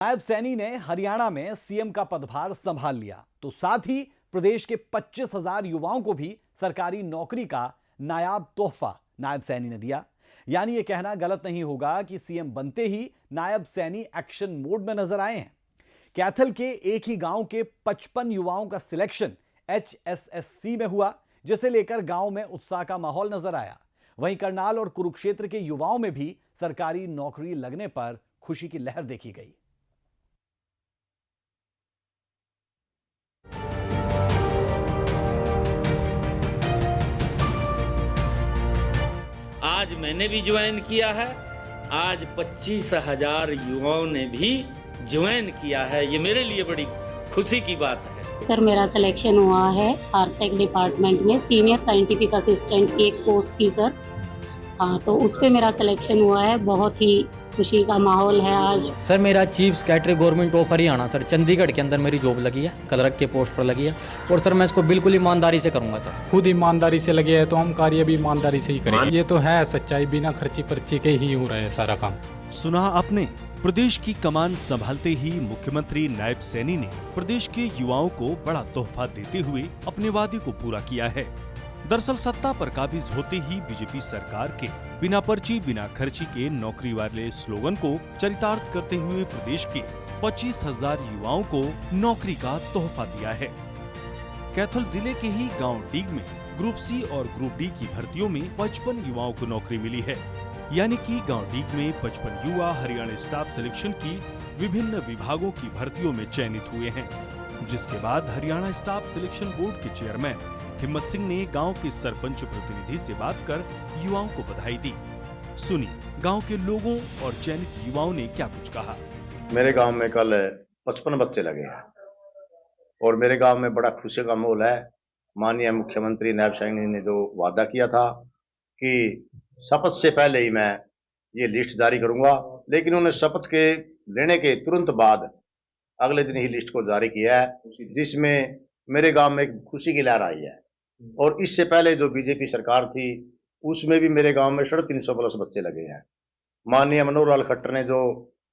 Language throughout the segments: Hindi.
नायब सैनी ने हरियाणा में सीएम का पदभार संभाल लिया तो साथ ही प्रदेश के 25,000 युवाओं को भी सरकारी नौकरी का नायाब तोहफा नायब सैनी ने दिया। यानी यह कहना गलत नहीं होगा कि सीएम बनते ही नायब सैनी एक्शन मोड में नजर आए हैं। कैथल के एक ही गांव के 55 युवाओं का सिलेक्शन HSSC में हुआ, जिसे लेकर गांव में उत्साह का माहौल नजर आया। वहीं करनाल और कुरुक्षेत्र के युवाओं में भी सरकारी नौकरी लगने पर खुशी की लहर देखी गई। आज मैंने भी ज्वाइन किया है। आज 25,000 युवाओं ने भी ज्वाइन किया है। ये मेरे लिए बड़ी खुशी की बात है। सर, मेरा सिलेक्शन हुआ है आरसेक डिपार्टमेंट में सीनियर साइंटिफिक असिस्टेंट की एक पोस्ट थी सर। हाँ, तो उस पे मेरा सिलेक्शन हुआ है। बहुत ही खुशी का माहौल है आज। सर, मेरा chief secretary government of Haryana sir Chandigarh के अंदर मेरी जॉब लगी है, क्लर्क के पोस्ट पर लगी है। और सर मैं इसको बिल्कुल ईमानदारी से करूंगा सर। खुद ईमानदारी से लगे हैं तो हम कार्य भी ईमानदारी से ही करेंगे। ये तो है सच्चाई, बिना खर्ची पर्ची के ही हो रहा है सारा काम। सुना आपने, प्रदेश की कमान संभालते ही मुख्यमंत्री नायब सैनी ने प्रदेश के युवाओं को बड़ा तोहफा देते हुए अपने वादे को पूरा किया है। दरअसल सत्ता पर काबिज होते ही बीजेपी सरकार के बिना पर्ची बिना खर्ची के नौकरी वाले स्लोगन को चरितार्थ करते हुए प्रदेश के 25,000 युवाओं को नौकरी का तोहफा दिया है। कैथल जिले के ही गांव डीग में ग्रुप सी और ग्रुप डी की भर्तियों में 55 युवाओं को नौकरी मिली है। यानी कि गांव डीग में 55 युवा हरियाणा स्टाफ सिलेक्शन की विभिन्न विभागों की भर्तियों में चयनित हुए हैं, जिसके बाद हरियाणा स्टाफ सिलेक्शन बोर्ड के चेयरमैन हिम्मत सिंह ने गांव के सरपंच प्रतिनिधि से बात कर युवाओं को बधाई दी। सुनिए गांव के लोगों और चयनित युवाओं ने क्या कुछ कहा। मेरे गांव में कल 55 बच्चे लगे हैं और मेरे गांव में बड़ा खुशी का माहौल है। माननीय मुख्यमंत्री नायब सैनी ने जो वादा किया था कि शपथ से पहले ही मैं ये लिस्ट जारी करूंगा, लेकिन उन्होंने शपथ के लेने के तुरंत बाद अगले दिन ही लिस्ट को जारी किया है, जिसमें मेरे गांव में एक खुशी की लहर आई है। और इससे पहले जो बीजेपी सरकार थी उसमें भी मेरे गांव में 350 प्लस बच्चे लगे हैं। माननीय मनोहर लाल खट्टर ने जो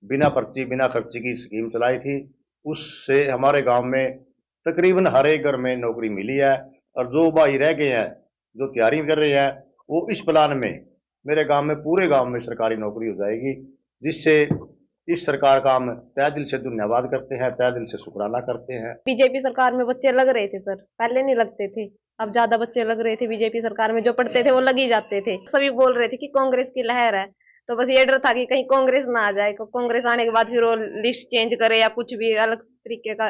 बिना पर्ची बिना खर्ची की स्कीम चलाई थी, उससे हमारे गांव में तकरीबन हर एक घर में नौकरी मिली है। और जो भाई रह गए हैं, जो तैयारी कर रहे हैं, वो इस प्लान में मेरे गांव में पूरे गांव में सरकारी नौकरी हो जाएगी, जिससे इस सरकार का हम तहे दिल से धन्यवाद करते हैं, तहे दिल से शुक्राना करते हैं। बीजेपी सरकार में बच्चे लग रहे थे सर, पहले नहीं लगते थे, अब ज्यादा बच्चे लग रहे थे। बीजेपी सरकार में जो पढ़ते थे वो लग ही जाते थे। सभी बोल रहे थे कि कांग्रेस की लहर है, तो बस ये डर था कि कहीं कांग्रेस ना आ जाए, कांग्रेस आने के बाद फिर वो लिस्ट चेंज करे या कुछ भी अलग तरीके का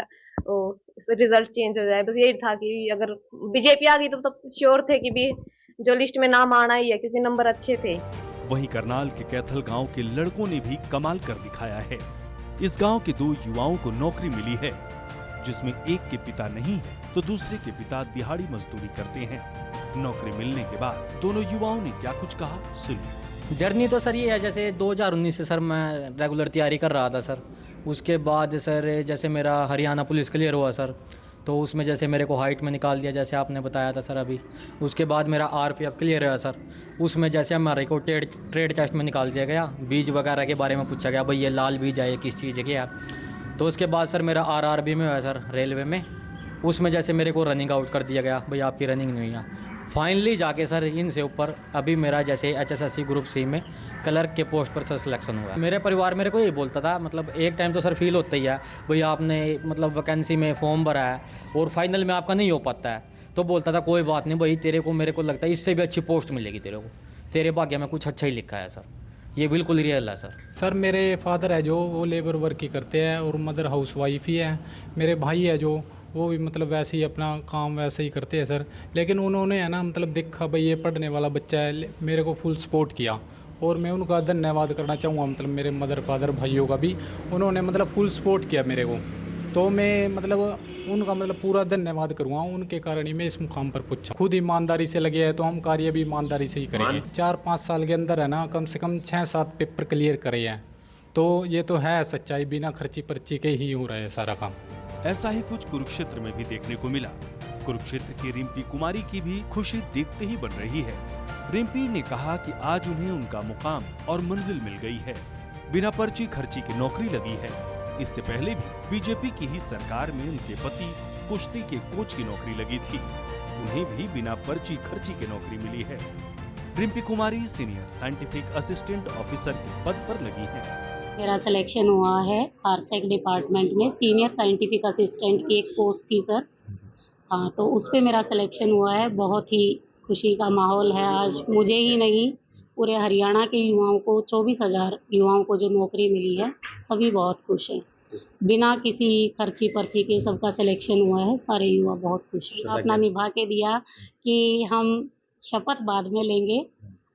रिजल्ट चेंज हो जाए। बस यही था कि अगर बीजेपी आ गई तो श्योर थे कि भी जो लिस्ट में नाम आना ही है, क्योंकि नंबर अच्छे थे। वहीं करनाल के कैथल गांव के लड़कों ने भी कमाल कर दिखाया है। इस गांव के 2 युवाओं को नौकरी मिली है, जिसमें एक के पिता नहीं है तो दूसरे के पिता दिहाड़ी मजदूरी करते हैं। नौकरी मिलने के बाद दोनों युवाओं ने क्या कुछ कहा, सुनिए। जर्नी तो सर ये है, जैसे 2019 से सर मैं रेगुलर तैयारी कर रहा था सर। उसके बाद सर जैसे मेरा हरियाणा पुलिस क्लियर हुआ सर, तो उसमें जैसे मेरे को हाइट में निकाल दिया, जैसे आपने बताया था सर अभी। उसके बाद मेरा RPF क्लियर हुआ सर, उसमें जैसे हमारे को ट्रेड टेस्ट में निकाल दिया गया, बीज वगैरह के बारे में पूछा गया, भाई ये लाल बीज है किस चीज़ के है। तो उसके बाद सर मेरा RRB में हुआ सर, रेलवे में, उसमें जैसे मेरे को रनिंग आउट कर दिया गया, भाई आपकी रनिंग नहीं है। फाइनली जाके सर इनसे ऊपर अभी मेरा जैसे HSSC ग्रुप C में क्लर्क के पोस्ट पर सर सिलेक्शन हुआ। मेरे परिवार मेरे को यही बोलता था, मतलब एक टाइम तो सर फील होता ही है, भाई आपने मतलब वैकेंसी में फॉर्म भरा है और फाइनल में आपका नहीं हो पाता है, तो बोलता था कोई बात नहीं भाई, तेरे को मेरे को लगता है इससे भी अच्छी पोस्ट मिलेगी तेरे को, तेरे भाग्य में कुछ अच्छा ही लिखा है सर। ये बिल्कुल रियल है सर। सर मेरे फादर है जो वो लेबर वर्क ही करते हैं और मदर हाउसवाइफ ही है। मेरे भाई है जो वो भी मतलब वैसे ही अपना काम वैसे ही करते हैं सर। लेकिन उन्होंने है ना मतलब देखा भाई ये पढ़ने वाला बच्चा है, मेरे को फुल सपोर्ट किया और मैं उनका धन्यवाद करना चाहूँगा। मतलब मेरे मदर फादर भाइयों का भी उन्होंने मतलब फुल सपोर्ट किया मेरे को, तो मैं मतलब उनका मतलब पूरा धन्यवाद करूँगा। उनके कारण ही मैं इस मुकाम पर पहुंचा। खुद ईमानदारी से लगे हैं तो हम कार्य भी ईमानदारी से ही करेंगे। 4-5 साल के अंदर है ना कम से कम 6-7 पेपर क्लियर करे हैं, तो ये तो है सच्चाई, बिना खर्ची पर्ची के ही हो रहा है सारा काम। ऐसा ही कुछ कुरुक्षेत्र में भी देखने को मिला। कुरुक्षेत्र की रिम्पी कुमारी की भी खुशी देखते ही बन रही है। रिम्पी ने कहा कि आज उन्हें उनका मुकाम और मंजिल मिल गई है, बिना पर्ची खर्ची की नौकरी लगी है। इससे पहले भी बीजेपी की ही सरकार में उनके पति कुश्ती के कोच की नौकरी लगी थी। उन्हें भी बिना पर्ची खर्ची की नौकरी मिली है। रिम्पी कुमारी सीनियर साइंटिफिक असिस्टेंट ऑफिसर के पद पर लगी हैं। मेरा सिलेक्शन हुआ है आरसेक डिपार्टमेंट में, सीनियर साइंटिफिक असिस्टेंट की एक पोस्ट थी सर। हाँ, तो उस पे मेरा सिलेक्शन हुआ है। बहुत ही खुशी का माहौल है आज। मुझे ही नहीं, पूरे हरियाणा के युवाओं को, 24,000 युवाओं को जो नौकरी मिली है, सभी बहुत खुश हैं। बिना किसी खर्ची पर्ची के सबका सिलेक्शन हुआ है। सारे युवा बहुत खुश हैं। अपना निभा के दिया कि हम शपथ बाद में लेंगे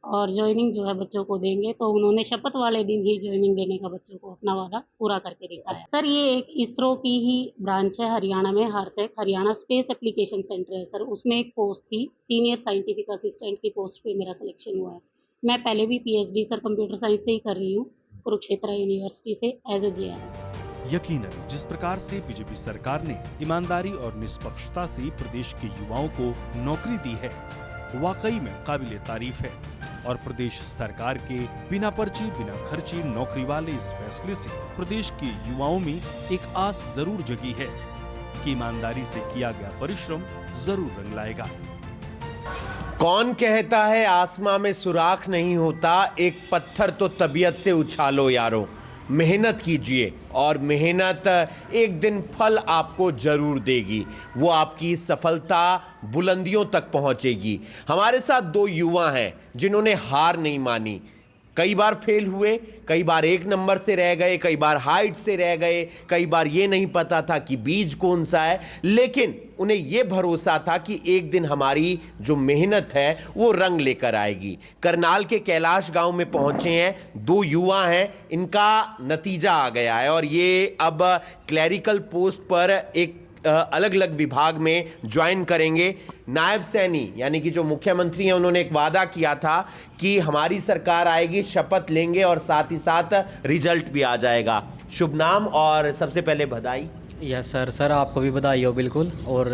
और ज्वाइनिंग जो है बच्चों को देंगे, तो उन्होंने शपथ वाले दिन ही ज्वाइनिंग देने का बच्चों को अपना वादा पूरा करके दिखाया। सर, ये एक इसरो की ही ब्रांच है हरियाणा में, हारसेक हरियाणा स्पेस एप्लीकेशन सेंटर है सर। उसमें एक पोस्ट थी, सीनियर साइंटिफिक असिस्टेंट की पोस्ट पे मेरा सिलेक्शन हुआ है। मैं पहले भी पीएचडी सर कंप्यूटर साइंस से ही कर रही हूँ, कुरुक्षेत्र यूनिवर्सिटी से एज ए जेआर। यकीनन जिस प्रकार से बीजेपी सरकार ने ईमानदारी और निष्पक्षता से प्रदेश के युवाओं को नौकरी दी है, वाकई में काबिले तारीफ है। और प्रदेश सरकार के बिना पर्ची बिना खर्ची नौकरी वाले इस फैसले से प्रदेश के युवाओं में एक आस जरूर जगी है कि ईमानदारी से किया गया परिश्रम जरूर रंग लाएगा। कौन कहता है आसमां में सुराख नहीं होता, एक पत्थर तो तबीयत से उछालो यारो। मेहनत कीजिए और मेहनत एक दिन फल आपको जरूर देगी। वो आपकी सफलता बुलंदियों तक पहुंचेगी। हमारे साथ दो युवा हैं जिन्होंने हार नहीं मानी। कई बार फेल हुए, कई बार एक नंबर से रह गए, कई बार हाइट से रह गए, कई बार ये नहीं पता था कि बीज कौन सा है, लेकिन उन्हें ये भरोसा था कि एक दिन हमारी जो मेहनत है वो रंग लेकर आएगी। करनाल के कैलाश गांव में पहुंचे हैं, दो युवा हैं, इनका नतीजा आ गया है और ये अब क्लैरिकल पोस्ट पर एक अलग अलग विभाग में ज्वाइन करेंगे। नायब सैनी यानी कि जो मुख्यमंत्री हैं, उन्होंने एक वादा किया था कि हमारी सरकार आएगी, शपथ लेंगे और साथ ही साथ रिजल्ट भी आ जाएगा। शुभ नाम और सबसे पहले बधाई। Yes sir. सर आपको भी बधाई हो बिल्कुल। और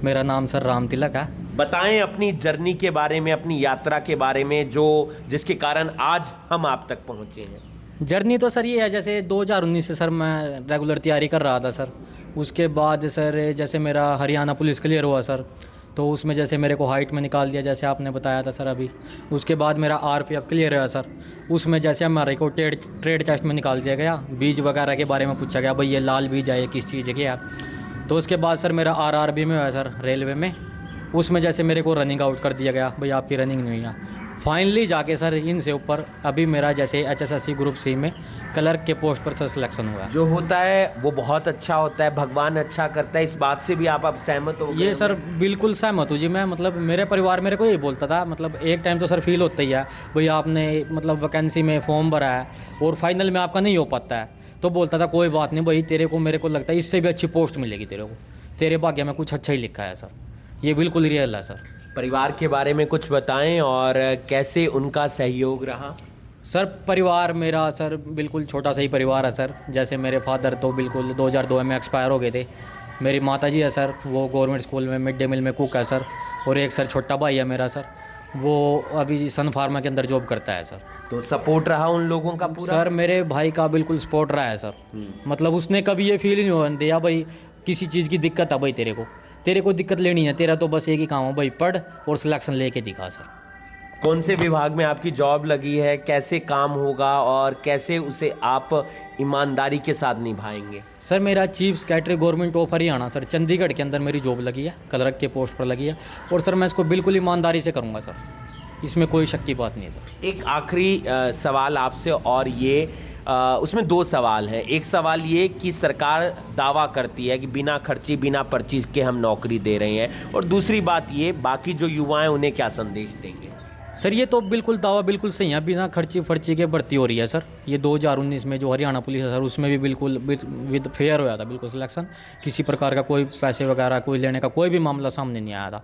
मेरा नाम सर राम तिलक है। बताएं अपनी जर्नी के बारे में, अपनी यात्रा के बारे में, जो जिसके कारण आज हम आप तक पहुंचे हैं। जर्नी तो सर ये है, जैसे 2019 से सर मैं रेगुलर तैयारी कर रहा था सर। उसके बाद सर जैसे मेरा हरियाणा पुलिस क्लियर हुआ सर, तो उसमें जैसे मेरे को हाइट में निकाल दिया, जैसे आपने बताया था सर अभी। उसके बाद मेरा आरपीएफ क्लियर हुआ सर, उसमें जैसे हमारे को ट्रेड टेस्ट में निकाल दिया गया। बीज वगैरह के बारे में पूछा गया, भाई ये लाल बीज है, किस चीज़ के है। तो उसके बाद सर मेरा आरआरबी में हुआ सर, रेलवे में। उसमें जैसे मेरे को रनिंग आउट कर दिया गया, भाई आपकी रनिंग नहीं है। फाइनली जाके सर इनसे ऊपर अभी मेरा जैसे HSSC ग्रुप सी में क्लर्क के पोस्ट पर सर सिलेक्शन हुआ है। जो होता है वो बहुत अच्छा होता है, भगवान अच्छा करता है। इस बात से भी आप अब सहमत हो गए? ये सर बिल्कुल सहमत हूँ जी मैं। मतलब मेरे परिवार मेरे को यही बोलता था, मतलब एक टाइम तो सर फील होता ही है, भाई आपने मतलब वैकेंसी में फॉर्म भरा है और फाइनल में आपका नहीं हो पाता है, तो बोलता था कोई बात नहीं भाई, तेरे को मेरे को लगता है इससे भी अच्छी पोस्ट मिलेगी तेरे को, तेरे भाग्य में कुछ अच्छा ही लिखा है सर। ये बिल्कुल रियल है सर। परिवार के बारे में कुछ बताएं और कैसे उनका सहयोग रहा? सर परिवार मेरा सर बिल्कुल छोटा सा ही परिवार है सर। जैसे मेरे फादर तो बिल्कुल 2002 में एक्सपायर हो गए थे। मेरी माता जी है सर, वो गवर्नमेंट स्कूल में मिड डे मील में कुक है सर। और एक सर छोटा भाई है मेरा सर, वो अभी सन फार्मा के अंदर जॉब करता है सर। तो सपोर्ट रहा उन लोगों का पूरा? सर मेरे भाई का बिल्कुल सपोर्ट रहा है सर। मतलब उसने कभी ये फील नहीं होने दिया भाई किसी चीज़ की दिक्कत है भाई तेरे को दिक्कत लेनी है, तेरा तो बस एक ही काम है भाई, पढ़ और सिलेक्शन लेके दिखा सर। कौन से विभाग में आपकी जॉब लगी है, कैसे काम होगा और कैसे उसे आप ईमानदारी के साथ निभाएंगे? सर मेरा chief secretary government of Haryana sir, Chandigarh के अंदर मेरी जॉब लगी है, क्लर्क के पोस्ट पर लगी है। और सर मैं इसको बिल्कुल ईमानदारी से करूँगा सर, इसमें कोई शक की बात नहीं है सर। एक आखिरी सवाल आपसे, और ये उसमें दो सवाल हैं। एक सवाल ये कि सरकार दावा करती है कि बिना खर्ची बिना पर्ची के हम नौकरी दे रहे हैं, और दूसरी बात ये, बाकी जो युवा हैं उन्हें क्या संदेश देंगे? सर ये तो बिल्कुल दावा बिल्कुल सही है, बिना खर्ची फर्ची के भर्ती हो रही है सर। ये 2019 में जो हरियाणा पुलिस है सर, उसमें भी बिल्कुल विद फेयर हुआ था बिल्कुल सिलेक्शन। किसी प्रकार का कोई पैसे वगैरह कोई लेने का कोई भी मामला सामने नहीं आया था।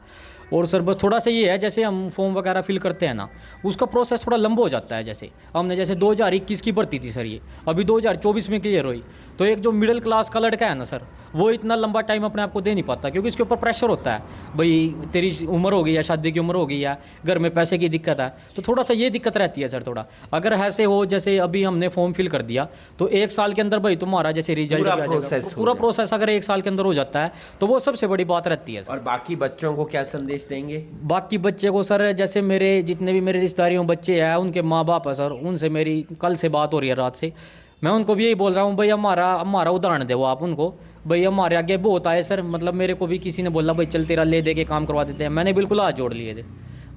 और सर बस थोड़ा सा ये है, जैसे हम फॉर्म वगैरह फिल करते हैं ना, उसका प्रोसेस थोड़ा लंबा हो जाता है। जैसे हमने जैसे 2021 की भर्ती थी सर, ये अभी 2024 में क्लियर हुई, तो एक जो मिडिल क्लास का लड़का है ना सर, वो इतना लंबा टाइम अपने आप को दे नहीं पाता, क्योंकि इसके ऊपर प्रेशर होता है, भाई तेरी उम्र हो गई है, शादी की उम्र हो गई है, घर में पैसे की दिक्कत है, तो थोड़ा सा ये दिक्कत रहती है सर। थोड़ा अगर ऐसे हो जैसे अभी हम हमने फॉर्म फिल कर दिया तो 1 साल के अंदर भाई तुम्हारा जैसे रिजल्ट पूरा भी आ जाएगा। प्रोसेस हो पूरा गया। प्रोसेस अगर 1 साल के अंदर हो जाता है तो वो सबसे बड़ी बात रहती है सर। और बाकी बच्चों को क्या संदेश देंगे? बाकी बच्चे को सर जैसे मेरे जितने भी मेरे रिश्तेदारियों बच्चे हैं उनके माँ बाप है सर, उनसे मेरी कल से बात हो रही है रात से। मैं उनको भी यही बोल रहा हूँ भाई हमारा उदाहरण दो आप उनको, भाई हमारे आगे बहुत आए सर। मतलब मेरे को भी किसी ने बोला भाई चल तेरा ले दे के काम करवा देते हैं, मैंने बिल्कुल हाथ जोड़ लिए थे।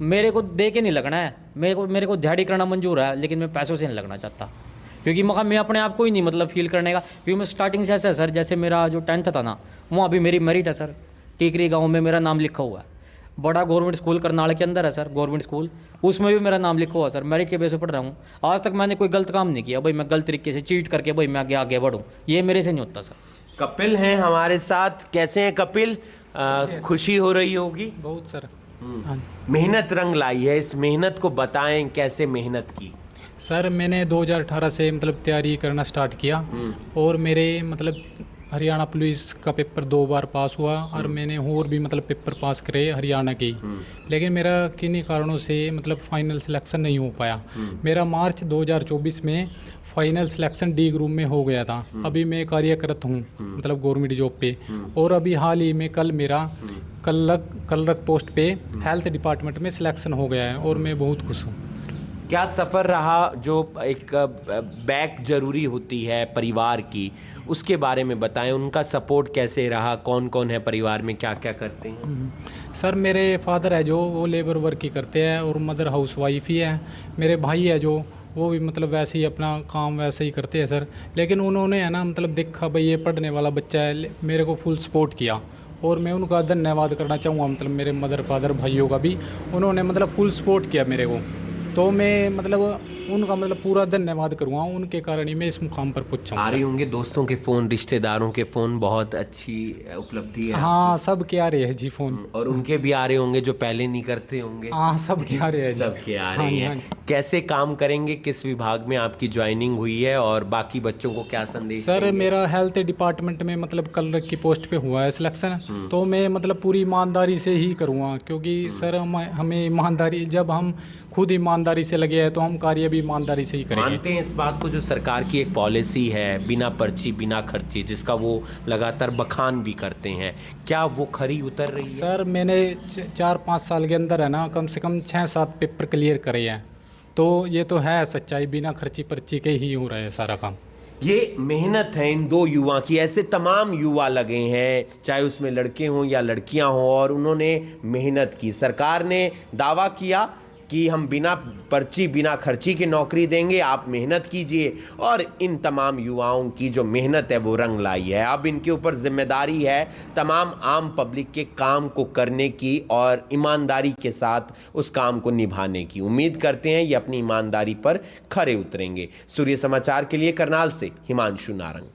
मेरे को दे के नहीं लगना है, मेरे को दिहाड़ी करना मंजूर है, लेकिन मैं पैसों से नहीं लगना चाहता क्योंकि मैं अपने आप को ही नहीं मतलब फील करने का। क्योंकि मैं स्टार्टिंग से ऐसा है सर, जैसे मेरा जो 10th था ना वहाँ भी मेरी मेरिट है सर, टीकरी गाँव में मेरा नाम लिखा हुआ है। बड़ा गवर्नमेंट स्कूल करनाल के अंदर है सर, गवर्नमेंट स्कूल, उसमें भी मेरा नाम लिखा हुआ सर, मेरिट के बेस पे पढ़ रहा हूँ। आज तक मैंने कोई गलत काम नहीं किया भाई, मैं गलत तरीके से चीट करके भाई मैं आगे बढ़ूँ, ये मेरे से नहीं होता सर। कपिल हैं हमारे साथ। कैसे हैं कपिल? खुशी हो रही होगी बहुत सर। हाँ मेहनत रंग लाई है, इस मेहनत को बताएं कैसे मेहनत की। सर, मैंने 2018 से मतलब तैयारी करना स्टार्ट किया और मेरे मतलब हरियाणा पुलिस का पेपर 2 बार पास हुआ और मैंने और भी मतलब पेपर पास करे हरियाणा के। लेकिन मेरा किन्हीं कारणों से मतलब फाइनल सिलेक्शन नहीं हो पाया। मेरा मार्च 2024 में फाइनल सिलेक्शन डी ग्रुप में हो गया था। अभी मैं कार्यरत हूँ मतलब गवर्नमेंट जॉब पे, और अभी हाल ही में कल मेरा कलरक पोस्ट पे हेल्थ डिपार्टमेंट में सिलेक्शन हो गया है और मैं बहुत खुश हूँ। क्या सफ़र रहा? जो एक बैक जरूरी होती है परिवार की, उसके बारे में बताएं। उनका सपोर्ट कैसे रहा? कौन कौन है परिवार में, क्या क्या करते हैं? सर, मेरे फादर है जो वो लेबर वर्क ही करते हैं और मदर हाउस वाइफ ही है। मेरे भाई है जो वो भी मतलब वैसे ही अपना काम वैसे ही करते हैं सर। लेकिन उन्होंने है ना मतलब देखा भाई ये पढ़ने वाला बच्चा है, मेरे को फुल सपोर्ट किया और मैं उनका धन्यवाद करना चाहूँगा। मतलब मेरे मदर फादर भाइयों का भी उन्होंने मतलब फुल सपोर्ट किया मेरे को, तो मैं मतलब उनका मतलब पूरा धन्यवाद करूँगा। उनके कारण ही मैं इस मुकाम पर पहुँचा। आ रहे होंगे दोस्तों के फ़ोन, रिश्तेदारों के फ़ोन, बहुत अच्छी उपलब्धि है। हाँ, सब के आ रहे हैं जी फ़ोन। और उनके भी आ रहे होंगे जो पहले नहीं करते होंगे। हाँ, सब के आ रहे हैं जी। सब के आ रहे हाँ, हैं। हाँ। कैसे काम करेंगे? किस विभाग में आपकी ज्वाइनिंग हुई है और बाकी बच्चों को क्या संदेश सर, देंगे? मेरा हेल्थ डिपार्टमेंट में मतलब कलरक की पोस्ट पे हुआ है सिलेक्शन, तो मैं मतलब पूरी ईमानदारी से ही करूँगा क्योंकि सर हमें ईमानदारी, जब हम खुद ईमानदारी से लगे हैं तो हम कार्य भी ईमानदारी से ही करेंगे। मानते हैं इस बात को, जो सरकार की एक पॉलिसी है बिना पर्ची बिना खर्ची, जिसका वो लगातार बखान भी करते हैं, क्या वो खरी उतर रही है? सर, मैंने 4-5 साल के अंदर है ना कम से कम 6-7 पेपर क्लियर करे हैं, तो ये तो है सच्चाई, बिना खर्ची पर्ची के ही हो रहा है सारा काम। ये मेहनत है इन 2 युवा की। ऐसे तमाम युवा लगे हैं, चाहे उसमें लड़के हों या लड़कियां हों, और उन्होंने मेहनत की। सरकार ने दावा किया कि हम बिना पर्ची बिना खर्ची की नौकरी देंगे, आप मेहनत कीजिए, और इन तमाम युवाओं की जो मेहनत है वो रंग लाई है। अब इनके ऊपर जिम्मेदारी है तमाम आम पब्लिक के काम को करने की और ईमानदारी के साथ उस काम को निभाने की। उम्मीद करते हैं ये अपनी ईमानदारी पर खरे उतरेंगे। सूर्य समाचार के लिए करनाल से हिमांशु नारंग।